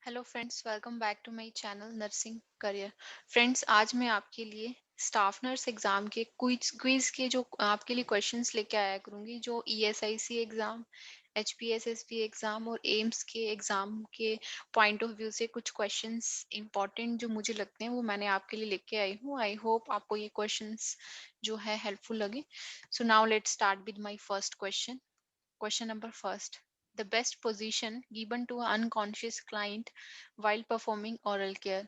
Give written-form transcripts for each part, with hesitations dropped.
Hello friends, welcome back to my channel nursing career. Friends, आज मैं आपके लिए स्टाफ नर्स एग्जाम के क्विज क्विज के जो आपके लिए क्वेश्चंस लेके आया करूंगी, जो ईएसआईसी एग्जाम, एचपीएसएसपी एग्जाम और एम्स के एग्जाम के पॉइंट ऑफ व्यू से कुछ क्वेश्चंस इंपॉर्टेंट जो मुझे लगते हैं वो मैंने आपके लिए लेके आई हूँ। आई होप आपको ये क्वेश्चंस जो है हेल्पफुल लगे। So now let's start with my first question. Question number first. The best position given to an unconscious client while performing oral care.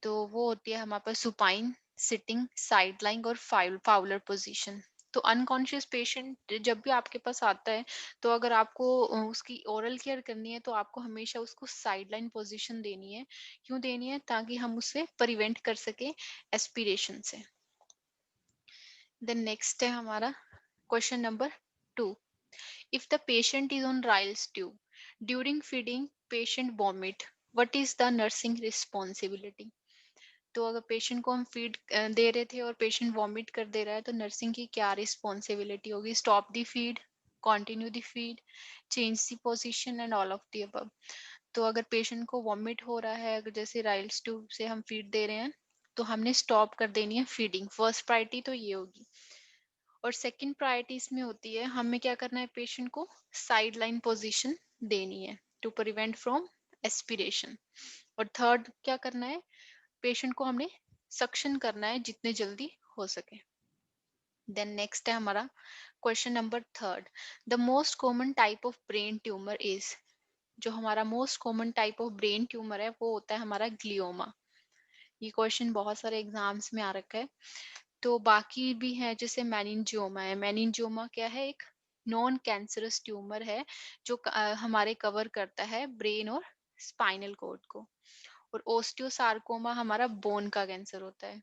तो वो होती है हमारे पास सुपाइन, सिटिंग, साइड लाइंग और फाउलर पोजीशन। तो अनकॉन्शियस पेशेंट जब भी आपके पास आता है, तो अगर आपको उसकी ओरल केयर करनी है तो आपको हमेशा उसको साइड लाइन पोजिशन देनी है। क्यों देनी है? ताकि हम उससे प्रिवेंट कर सके एस्पिरेशन से। देन नेक्स्ट है हमारा question number 2. If the patient is on Ryle's tube, during feeding, patient vomit, what is the nursing responsibility? तो अगर पेशेंट को हम फीड दे रहे थे और पेशेंट वॉमिट कर दे रहा है तो नर्सिंग की क्या रिस्पॉन्सिबिलिटी होगी? Stop the feed, continue the feed, change the position and all of the above. तो अगर पेशेंट को वॉमिट हो रहा है, अगर जैसे राइल्स ट्यूब से हम फीड दे रहे हैं, तो हमने स्टॉप कर देनी है फीडिंग। फर्स्ट प्रायोरिटी तो ये होगी। और सेकंड प्रायोरिटी इसमें होती है हमें क्या करना है, पेशेंट को साइड लाइन पोजिशन देनी है टू प्रिवेंट फ्रॉम एस्पिरेशन। और थर्ड क्या करना है, पेशेंट को हमने सक्शन करना है जितने जल्दी हो सके। देन नेक्स्ट है हमारा question number third. The most common type of brain tumour is. जो हमारा most common type of brain tumour है वो होता है हमारा ग्लियोमा। ये क्वेश्चन बहुत सारे एग्जाम्स में आ रखा है। तो बाकी भी है, जैसे मेनिनजियोमा है। मेनिनजियोमा क्या है? एक नॉन कैंसरस ट्यूमर है जो हमारे कवर करता है ब्रेन और स्पाइनल कॉर्ड को। और ओस्टियोसार्कोमा हमारा बोन का कैंसर होता है।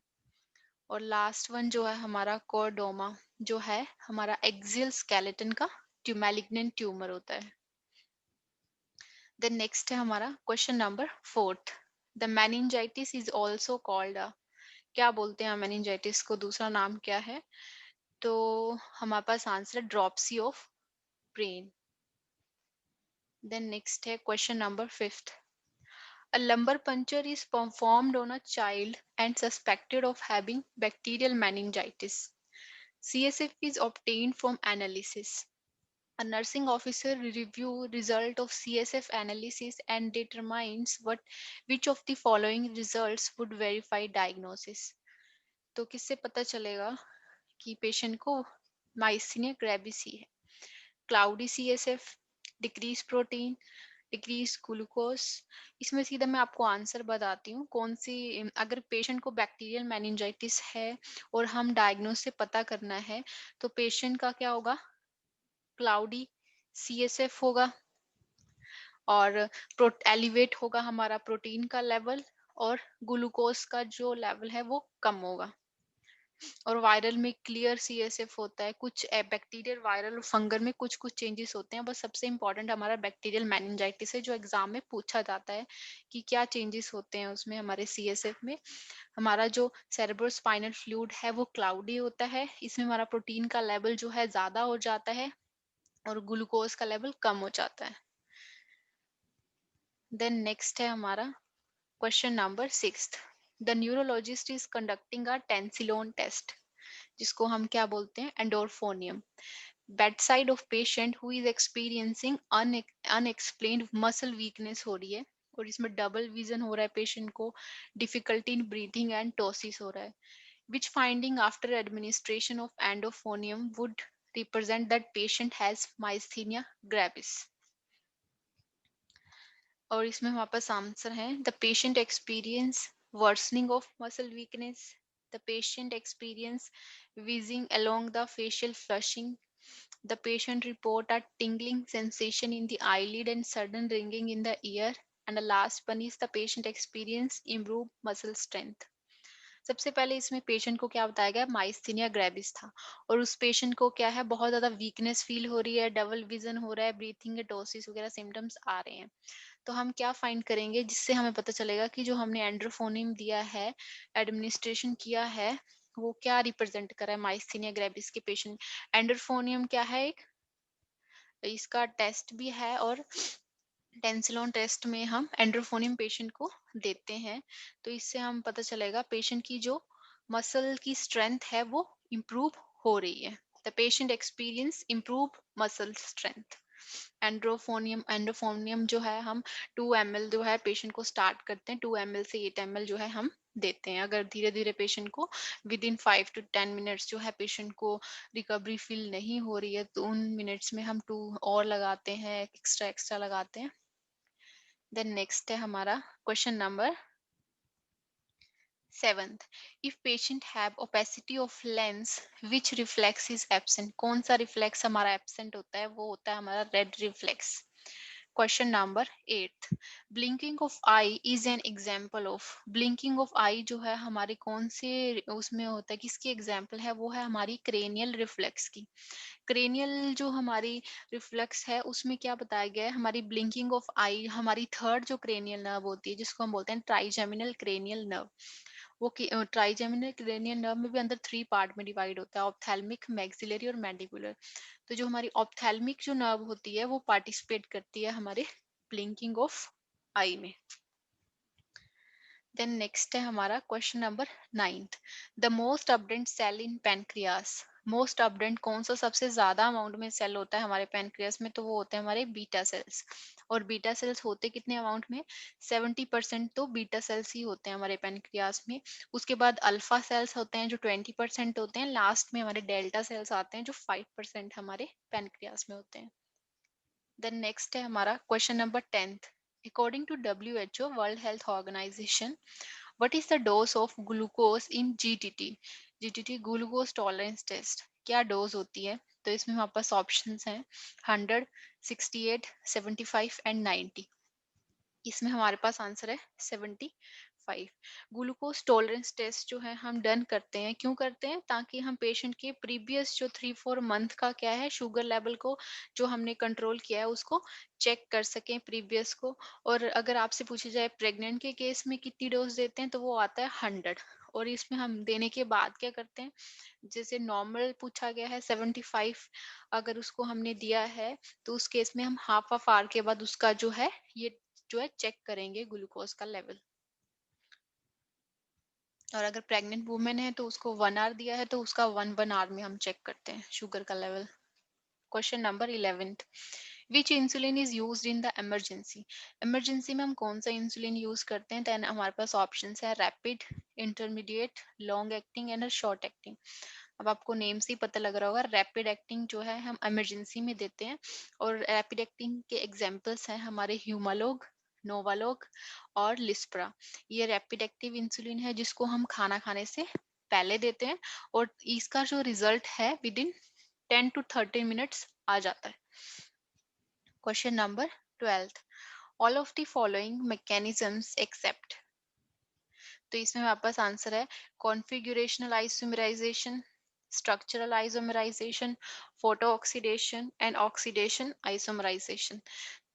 और लास्ट वन जो है हमारा कोर्डोमा, जो है हमारा एक्सियल स्केलेटन का मैलिग्नेंट ट्यूमर होता है। देन नेक्स्ट है हमारा question number fourth. The meningitis is also called a. क्या बोलते हैं मेनिंजाइटिस को? दूसरा नाम क्या है? तो हमारे पास आंसर है dropsy of brain. Then next है question number fifth. A lumbar puncture is performed on a child and suspected of having bacterial meningitis. CSF is obtained from analysis. A nursing officer review result of CSF analysis and determines which of the following results would verify diagnosis. तो किससे पता चलेगा कि patient को myasthenia gravis ही है? Cloudy CSF, decrease protein, decrease glucose. इसमें सीधा मैं आपको आंसर बताती हूँ कौन सी। अगर पेशेंट को बैक्टीरियल मेनिंजाइटिस है और हम डायग्नोस से पता करना है, तो पेशेंट का क्या होगा? क्लाउडी CSF होगा। और एलिवेट होगा हमारा प्रोटीन का लेवल, और ग्लूकोज का जो लेवल है वो कम होगा। और वायरल में क्लियर CSF होता है। कुछ बैक्टीरियल, वायरल और फंगल में कुछ कुछ चेंजेस होते हैं। बस सबसे इंपॉर्टेंट हमारा बैक्टीरियल मेनिंजाइटिस है, जो एग्जाम में पूछा जाता है कि क्या चेंजेस होते हैं उसमें हमारे CSF में। हमारा जो सेरेब्रोस्पाइनल फ्लूइड है वो क्लाउडी होता है। इसमें हमारा प्रोटीन का लेवल जो है ज्यादा हो जाता है और ग्लूकोज का लेवल कम हो जाता है। देन नेक्स्ट है हमारा question number sixth. The neurologist is conducting a Tensilon test, जिसको हम क्या बोलते हैं? Edrophonium. Bedside of patient who is experiencing unexplained muscle weakness हो रही है, और इसमें डबल विजन हो रहा है पेशेंट को, difficulty in breathing and ptosis हो रहा है. Which finding after administration of edrophonium would represent that patient has myasthenia gravis? और इसमें हमारे पास आंसर है the patient experience worsening of muscle weakness, the patient experience wheezing along the facial flushing, the patient report a tingling sensation in the eyelid and sudden ringing in the ear, and the last one is the patient experience improved muscle strength. सबसे पहले इसमें patient को क्या बताया गया? Myasthenia gravis था। और उस पेशेंट को क्या है? बहुत ज्यादा वीकनेस फील हो रही है, डबल विजन हो रहा है, ब्रीथिंग के टोसिस वगैरह सिम्टम्स आ रहे हैं। तो हम क्या फाइंड करेंगे जिससे हमें पता चलेगा कि जो हमने एंड्रोफोनियम दिया है, एडमिनिस्ट्रेशन किया है, वो क्या रिप्रेजेंट कर रहा है माइस्थीनिया ग्रेविस के पेशेंट? एंड्रोफोनियम क्या है? एक इसका टेस्ट भी है और टेंसिलॉन टेस्ट में हम एंड्रोफोनियम पेशेंट को देते हैं, तो इससे हम पता चलेगा पेशेंट की जो मसल की स्ट्रेंथ है वो इम्प्रूव हो रही है। The patient experience improve muscle strength. एंड्रोफोनियम जो है हम 2 ml जो है पेशेंट को स्टार्ट करते हैं, 2 ml से 8 ml जो है हम देते हैं। अगर धीरे धीरे पेशेंट को विद इन 5 to 10 मिनट्स जो है पेशेंट को रिकवरी फील नहीं हो रही है, तो उन मिनट्स में हम 2 और लगाते हैं, एक्स्ट्रा एक्स्ट्रा लगाते हैं। देन नेक्स्ट है हमारा question number 7th। If patient have opacity of lens which reflex is absent. कौन सा रिफ्लेक्स हमारा एब्सेंट होता है? वो होता है हमारा red reflex. Question number 8। Blinking of eye is an example of. Blinking of eye जो है हमारे कौन से उसमें होता है, किसकी एग्जाम्पल है? वो है हमारी क्रेनियल रिफ्लेक्स की। क्रेनियल जो हमारी रिफ्लेक्स है उसमें क्या बताया गया है, हमारी ब्लिंकिंग ऑफ आई हमारी थर्ड जो क्रेनियल नर्व होती है जिसको हम बोलते हैं ट्राइजेमिनल क्रेनियल नर्व। वो ट्राइजेमिनल क्रेनियल नर्व में भी अंदर 3 पार्ट में डिवाइड होता है, ऑप्थेल्मिक, मैक्सिलरी और मैंडिबुलर। तो जो हमारी ऑप्थेल्मिक जो नर्व होती है वो पार्टिसिपेट करती है हमारे ब्लिंकिंग ऑफ आई में। देन नेक्स्ट है हमारा question number 9th। The most abundant cell in pancreas. Most abundant कौन सा सबसे ज्यादा अमाउंट में सेल होता है हमारे पैनक्रियास में? तो वो होते हैं हमारे बीटा सेल्स। और बीटा सेल्स होते कितने अमाउंट में? 70% तो बीटा सेल्स ही होते हैं हमारे पैनक्रियास में। उसके बाद अल्फा सेल्स होते हैं जो 20% होते हैं। लास्ट में हमारे डेल्टा सेल्स आते हैं जो 5% हमारे पैनक्रियास में होते हैं। देन नेक्स्ट है हमारा question number 10th। According to WHO world health organisation, what is the dose of glucose in GTT? GTT glucose tolerance test क्या डोज होती है? तो इसमें हमारे पास ऑप्शंस हैं 100, 68, 75 एंड 90। इसमें हमारे पास आंसर है 75। ग्लूकोज टॉलरेंस टेस्ट जो है हम डन करते हैं, क्यों करते हैं? ताकि हम पेशेंट के प्रीवियस जो 3-4 मंथ का क्या है शुगर लेवल को जो हमने कंट्रोल किया है उसको चेक कर सकें प्रीवियस को। और अगर आपसे पूछी जाए प्रेग्नेंट के केस में कितनी डोज देते हैं, तो वो आता है 100। और इसमें हम देने के बाद क्या करते हैं, जैसे नॉर्मल पूछा गया है 75, अगर उसको हमने दिया है तो उस केस में हम हाफ ऑफ आवर के बाद उसका जो है ये जो है चेक करेंगे ग्लूकोज का लेवल। और अगर प्रेग्नेंट वुमेन है तो उसको 1 आवर दिया है तो उसका 1 आवर में हम चेक करते हैं शुगर का level. Question number 11th। Which insulin is used in the emergency? Emergency में हम कौन सा इंसुलिन यूज करते हैं? देन हमारे पास ऑप्शन है rapid, intermediate, long acting and short acting. अब आपको नेम से ही पता लग रहा होगा, रैपिड एक्टिंग जो है हम इमरजेंसी में देते हैं। और रैपिड एक्टिंग के एग्जांपल्स हैं हमारे ह्यूमालोग, नोवालोग और लिस्प्रा। ये रैपिड एक्टिव इंसुलिन है जिसको हम खाना खाने से पहले देते हैं और इसका जो रिजल्ट है विद इन 10 to 13 मिनट्स आ जाता है। Question number 12th। All of the following mechanisms except. तो इसमें हमारे पास आंसर है configurational isomerisation, structural isomerisation, photo oxidation and oxidation isomerisation.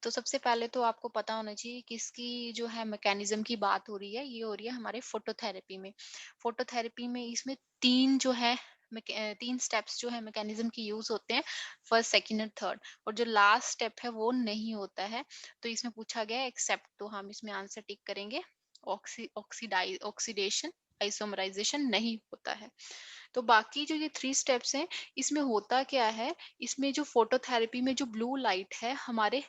तो सबसे पहले तो आपको पता होना चाहिए किसकी जो है मैकेनिज्म की बात हो रही है। ये हो रही है हमारे फोटोथेरेपी में। फोटोथेरेपी में इसमें 3 जो है 3 स्टेप्स जो है मैकेनिज्म की यूज होते हैं, फर्स्ट, सेकंड और थर्ड। और जो लास्ट स्टेप है वो नहीं होता है। तो इसमें पूछा गया है एक्सेप्ट, तो हम इसमें आंसर टिक करेंगे ऑक्सीडेशन आइसोमराइजेशन नहीं होता है। तो बाकी जो ये 3 स्टेप्स हैं इसमें होता क्या है, इसमें जो फोटोथेरेपी में जो ब्लू लाइट है हमारे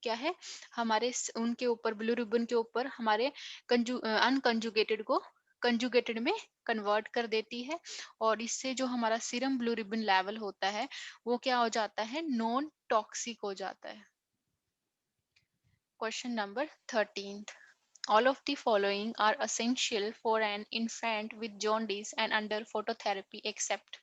क्या है, हमारे उनके ऊपर ब्लू रिबन के ऊपर हमारे अनकंजुगेटेड को कंजुगेटेड में कन्वर्ट कर देती है। और इससे जो हमारा सीरम ब्लू रिबन लेवल होता है वो क्या हो जाता है, नॉन टॉक्सिक हो जाता है। Question number 13th। All of the following are essential for an infant with jaundice and under phototherapy except।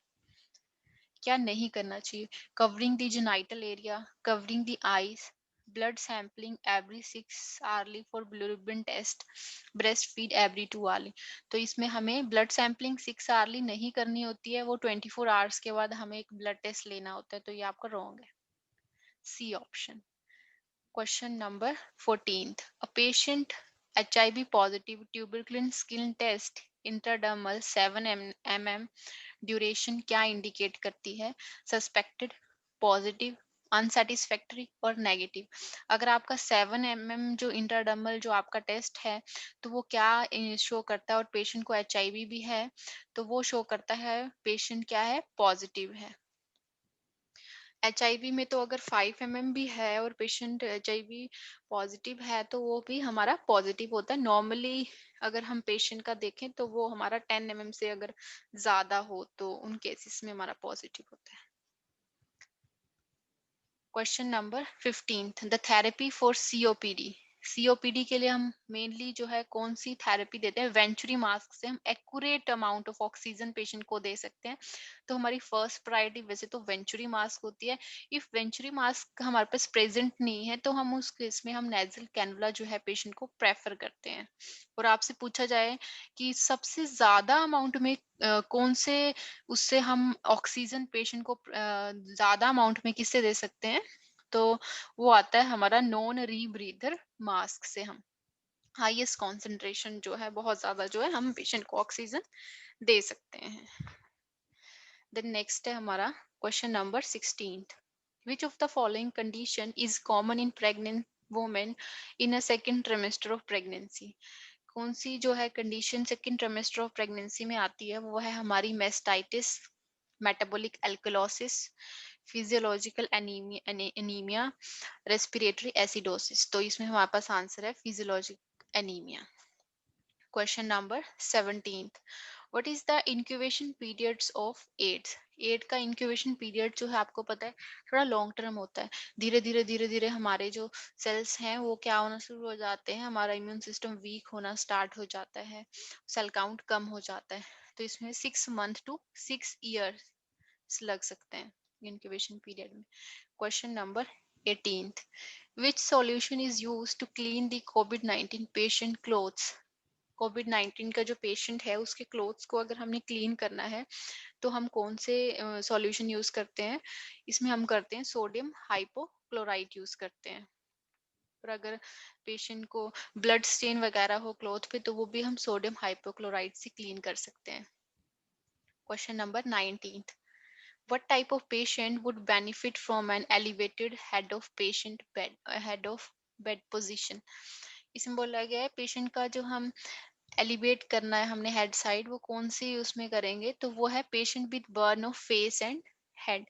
क्या नहीं करना चाहिए? Covering the genital area, covering the eyes, blood sampling every 6 hourly for bilirubin test, breast feed every 2 hourly। तो इसमें हमें blood sampling 6 hourly नहीं करनी होती है, वो 24 hours के बाद हमें एक ब्लड टेस्ट लेना होता है। तो ये आपका रॉन्ग है, C option. Question number 14th. A patient HIV positive tuberculin skin test intradermal 7 mm duration क्या इंडिकेट करती है? सस्पेक्टेड, पॉजिटिव, अनसेटिस्फैक्टरी और नेगेटिव। अगर आपका 7 mm जो इंट्राडर्मल जो आपका टेस्ट है, तो वो क्या शो करता है और पेशेंट को एचआईवी भी है, तो वो शो करता है पेशेंट क्या है, पॉजिटिव है। एचआईवी में तो अगर 5 mm भी है और पेशेंट एचआईवी पॉजिटिव है, तो वो भी हमारा पॉजिटिव होता है। नॉर्मली अगर हम पेशेंट का देखें तो वो हमारा 10 mm से अगर ज्यादा हो तो उन केसेस में हमारा पॉजिटिव होता है। Question number 15, the therapy for COPD. COPD के लिए हम मेनली जो है कौन सी थेरेपी देते हैं, वेंचुरी मास्क से हम accurate amount of oxygen patient को दे सकते हैं। तो हमारी फर्स्ट प्रायोरिटी वैसे तो वेंचुरी मास्क होती है। इफ वेंचुरी मास्क हमारे पास प्रेजेंट नहीं है तो हम उस केस में हम नेजल कैनुला जो है पेशेंट को प्रेफर करते हैं। और आपसे पूछा जाए कि सबसे ज्यादा अमाउंट में कौन से उससे हम ऑक्सीजन पेशेंट को ज्यादा अमाउंट में किससे दे सकते हैं, तो वो आता है हमारा नॉन रीब्रीदर मास्क से। हम हाईएस्ट कॉन्सेंट्रेशन जो है बहुत ज्यादा जो है हम पेशेंट को ऑक्सीजन दे सकते हैं। देन नेक्स्ट है हमारा question number 16, which of the following condition is common in pregnant women in a second trimester of pregnancy. कौन सी जो है condition second trimester of pregnancy में आती है, वो है हमारी mastitis, metabolic alkalosis, physiological anaemia, respiratory acidosis. तो इसमें हमारे पास आंसर है physiologic anaemia. Question number 17, what is the incubation periods of AIDS. AIDS का इंक्यूबेशन पीरियड जो है आपको पता है थोड़ा लॉन्ग टर्म होता है। धीरे धीरे हमारे जो सेल्स हैं वो क्या होना शुरू हो जाते हैं, हमारा इम्यून सिस्टम वीक होना स्टार्ट हो जाता है, सेल काउंट कम हो जाता है। तो इसमें 6 मंथ टू 6 ईयर्स लग सकते हैं इंक्यूबेशन पीरियड में। Question number 18, which solution is used to clean the कोविड-19 पेशेंट क्लोथ्स। कोविड-19 का जो पेशेंट है उसके क्लोथ्स को अगर हमने क्लीन करना है तो हम कौन से सॉल्यूशन यूज करते हैं, इसमें हम करते हैं सोडियम हाइपोक्लोराइट यूज करते हैं। और अगर पेशेंट को ब्लड स्टेन वगैरह हो क्लोथ पे तो वो भी हम सोडियम हाइपोक्लोराइट से क्लीन कर सकते हैं। Question number 19, what type of patient would benefit from an elevated head of bed position। इसमें बोला गया है पेशेंट का जो हम एलिवेट करना है हमने हेड साइड, वो कौन सी उसमें करेंगे, तो वो है patient with burn of face and head.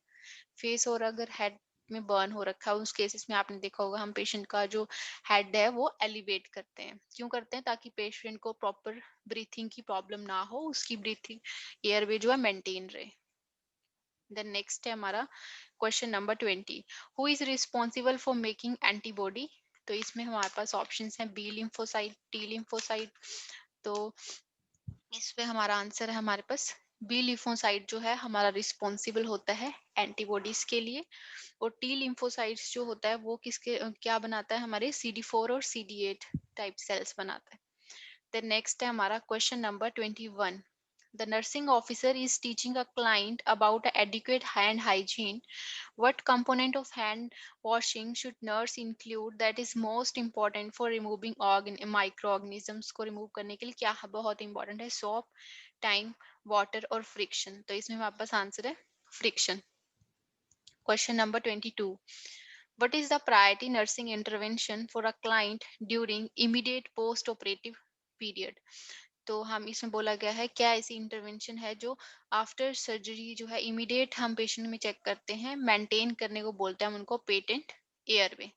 Face और अगर हेड में बर्न हो रखा है उस केसेस में आपने देखा होगा हम पेशेंट का जो हेड है वो एलिवेट करते हैं। क्यों करते हैं, ताकि पेशेंट को प्रॉपर ब्रीथिंग की प्रॉब्लम ना हो, उसकी ब्रीथिंग एयरवे जो है मेंटेन रहे। देन नेक्स्ट है हमारा question number 20, who is responsible for making antibody. तो इसमें हमारे पास ऑप्शंस हैं बी लिम्फोसाइट, टी लिम्फोसाइट। तो इस पे हमारा आंसर है हमारे पास बी लिम्फोसाइट जो है हमारा रिस्पॉन्सिबल होता है एंटीबॉडीज के लिए। और टी लिम्फोसाइट्स जो होता है वो किसके क्या बनाता है, हमारे CD4 और CD8 टाइप सेल्स बनाता है। देन नेक्स्ट है हमारा question number 21, the nursing officer is teaching a client about adequate hand hygiene. What component of hand washing should nurse include that is most important for removing microorganisms को remove करने के लिए क्या बहुत important है, soap, time, water और friction। तो इसमें हमारे पास आंसर है friction। Question number 22, what is the priority nursing intervention for a client during immediate post operative period। तो हम इसमें बोला गया है क्या ऐसी इंटरवेंशन है जो आफ्टर सर्जरी जो है इमीडिएट हम पेशेंट में चेक करते हैं, मेंटेन करने को बोलते हैं हम उनको patent airway.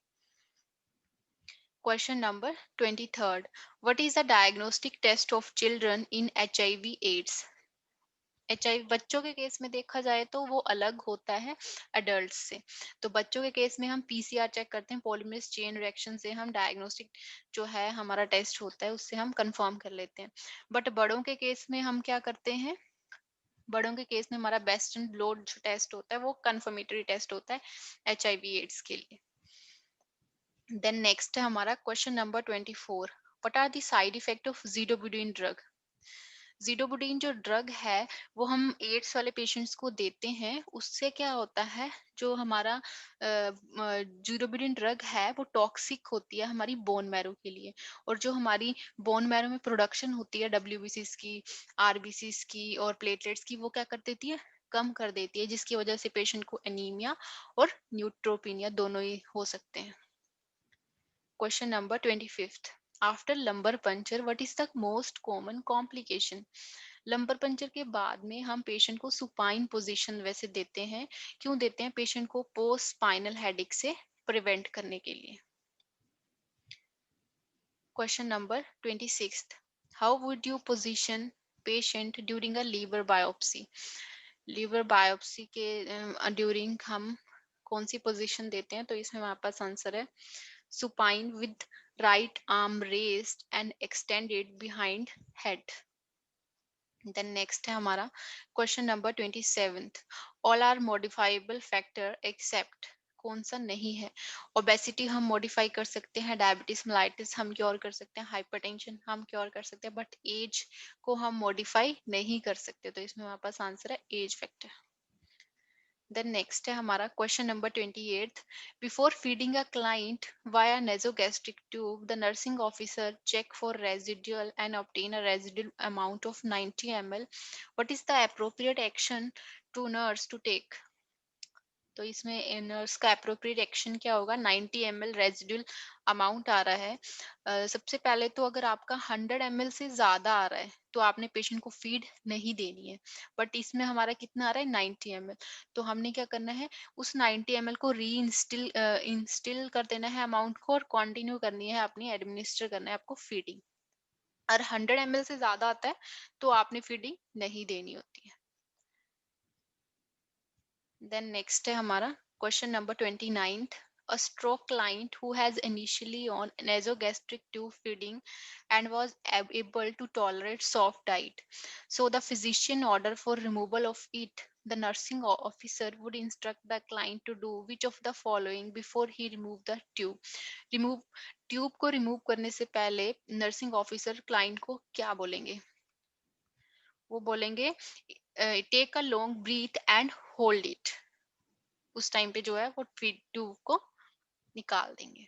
Question number 23, what is the diagnostic test of children in HIV AIDS. HIV बच्चों के केस में देखा जाए तो वो अलग होता है अडल्ट से। तो बच्चों के केस में हम PCR चेक करते हैं, पॉलीमरेज चेन रिएक्शन से हम डायग्नोस्टिक जो है हमारा टेस्ट होता है उससे हम कंफर्म कर लेते हैं। बट बड़ों के केस में हम क्या करते हैं, बड़ों के केस में हमारा वेस्टर्न ब्लड जो टेस्ट होता है वो कंफर्मेटरी टेस्ट होता है HIV एड्स के लिए। देन नेक्स्ट है हमारा question number 24, what are the side effect of zidovudine drug. Zidovudine जो ड्रग है वो हम एड्स वाले पेशेंट्स को देते हैं, उससे क्या होता है जो हमारा ज़िडोबुडिन ड्रग है वो टॉक्सिक होती है हमारी बोन मैरो के लिए। और जो हमारी बोन मैरो में प्रोडक्शन होती है WBCs की, RBCs की और प्लेटलेट्स की, वो क्या कर देती है, कम कर देती है, जिसकी वजह से पेशेंट को एनीमिया और न्यूट्रोपिनिया दोनों ही हो सकते हैं। Question number 25th, after lumbar puncture what is the most common complication? Lumbar puncture के बाद में हम पेशेंट को सुपाइन पोजीशन वैसे देते हैं, क्यों देते हैं? पेशेंट को पोस्ट स्पाइनल हेडेक से प्रिवेंट करने के लिए। Question number 26th, how would you position patient during a liver biopsy? Liver biopsy के ड्यूरिंग हम कौन सी पोजीशन देते हैं? तो इसमें हमारे पास आंसर है supine with right arm raised and extended behind head. Then next है हमारा question number 27th, all are modifiable factor except कौन सा नहीं है? ओबेसिटी हम मॉडिफाई कर सकते हैं, डायबिटीज मेलाइटिस हम क्योर कर सकते हैं, हाइपरटेंशन हम क्योर कर सकते हैं, बट एज को हम मॉडिफाई नहीं कर सकते। तो इसमें हमारे पास आंसर है एज फैक्टर। देन नेक्स्ट है हमारा question number 28th, before feeding a client via nasogastric tube the nursing officer check for residual and obtain a residual amount of 90 ml. What is the appropriate action to nurse to take? तो इसमें nurse का appropriate action क्या होगा? 90 ml residual amount आ रहा है। सबसे पहले तो अगर आपका 100 ml से ज्यादा आ रहा है तो आपने पेशेंट को फीड नहीं देनी है, बट इसमें हमारा कितना आ रहा है? 90 ml। तो हमने क्या करना है, उस 90 ml को री इंस्टिल कर देना है अमाउंट को, और कंटिन्यू करनी है अपनी, एडमिनिस्टर करना है आपको फीडिंग। और 100 ml से ज्यादा आता है तो आपने फीडिंग नहीं देनी होती है। देन नेक्स्ट है हमारा question number 29th, a stroke client who has initially on nasogastric tube feeding and was able to tolerate soft diet, so the physician order for removal of it, the nursing officer would instruct the client to do which of the following before he remove the tube? Remove tube को remove करने से पहले nursing officer client को क्या बोलेंगे? वो बोलेंगे take a long breath and hold it. उस टाइम पे जो है वो फीड ट्यूब को निकाल देंगे।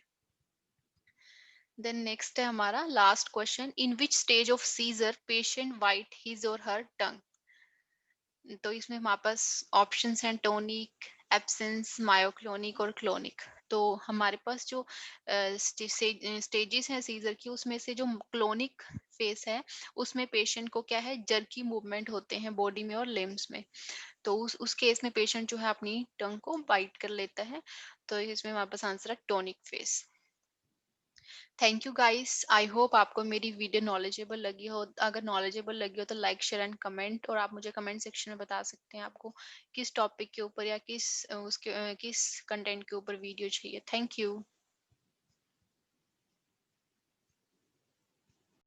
देन नेक्स्ट है हमारा last question, in which stage of seizure patient bite his और हर टंग? तो इसमें हमारे पास ऑप्शंस हैं टोनिक, एब्सेंस, मायोक्लोनिक और क्लोनिक। तो हमारे पास जो स्टेजेस हैं सीजर की, उसमें से जो क्लोनिक फेस है उसमें पेशेंट को क्या है, जर्की मूवमेंट होते हैं बॉडी में और लिम्स में। तो उस केस में पेशेंट जो है अपनी टंग को बाइट कर लेता है। तो इसमें हमारे पास आंसर है tonic face. Thank you guys, I hope आपको मेरी वीडियो नॉलेजेबल लगी हो। अगर नॉलेजेबल लगी हो तो लाइक शेयर एंड कमेंट, और आप मुझे कमेंट सेक्शन में बता सकते हैं आपको किस टॉपिक के ऊपर या किस कंटेंट के ऊपर वीडियो चाहिए। Thank you.